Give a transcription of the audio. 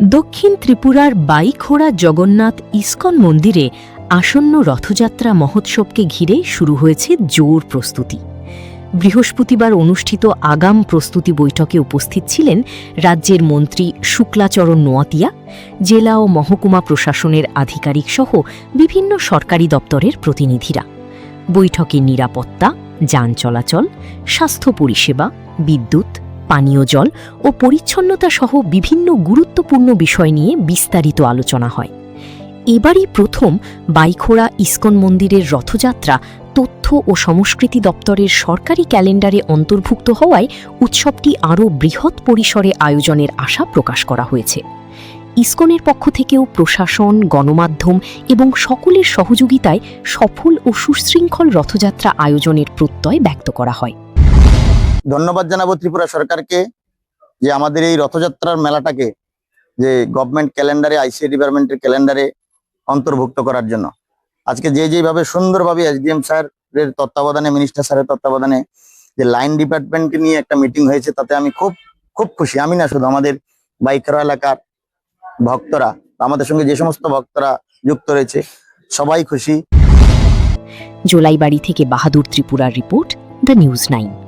দক্ষিণ ত্রিপুরার বাইখোড়া জগন্নাথ ইস্কন মন্দিরে আসন্ন রথযাত্রা মহোৎসবকে ঘিরে শুরু হয়েছে জোর প্রস্তুতি। বৃহস্পতিবার অনুষ্ঠিত আগাম প্রস্তুতি বৈঠকে উপস্থিত ছিলেন রাজ্যের মন্ত্রী শুক্লাচরণ নোয়াতিয়া, জেলা ও মহকুমা প্রশাসনের আধিকারিক সহ বিভিন্ন সরকারি দপ্তরের প্রতিনিধিরা। বৈঠকে নিরাপত্তা, যান চলাচল, স্বাস্থ্য পরিষেবা, বিদ্যুৎ, পানীয় জল ও পরিচ্ছন্নতা সহ বিভিন্ন গুরুত্বপূর্ণ বিষয় নিয়ে বিস্তারিত আলোচনা হয়। এবারই প্রথম বাইখোড়া ইস্কন মন্দিরের রথযাত্রা তথ্য ও সংস্কৃতি দপ্তরের সরকারি ক্যালেন্ডারে অন্তর্ভুক্ত হওয়ায় উৎসবটি আরও বৃহৎ পরিসরে আয়োজনের আশা প্রকাশ করা হয়েছে। ইস্কনের পক্ষ থেকেও প্রশাসন, গণমাধ্যম এবং সকলের সহযোগিতায় সফল ও সুশৃঙ্খল রথযাত্রা আয়োজনের প্রত্যয় ব্যক্ত করা হয়। ধন্যবাদ জানাবো ত্রিপুরা সরকারকে যে আমাদের এই রথযাত্রার মেলাটাকে যে গভর্নমেন্ট ক্যালেন্ডারে, আইসিএ ডিপার্টমেন্টের ক্যালেন্ডারে অন্তর্ভুক্ত করার জন্য। আজকে যেভাবে সুন্দরভাবে এসডিএম স্যারের তত্ত্বাবধানে, মিনিস্টার স্যারের তত্ত্বাবধানে যে লাইন ডিপার্টমেন্টকে নিয়ে একটা মিটিং হয়েছে, তাতে আমি খুব খুশি। আমি না শুধু, আমাদের বাইখোড়া এলাকার ভক্তরা, আমাদের সঙ্গে যে সমস্ত ভক্তরা যুক্ত রয়েছে, সবাই খুশি। জোলাইবাড়ি থেকে বাহাদুর ত্রিপুরার রিপোর্ট, দ্য নিউজ 9।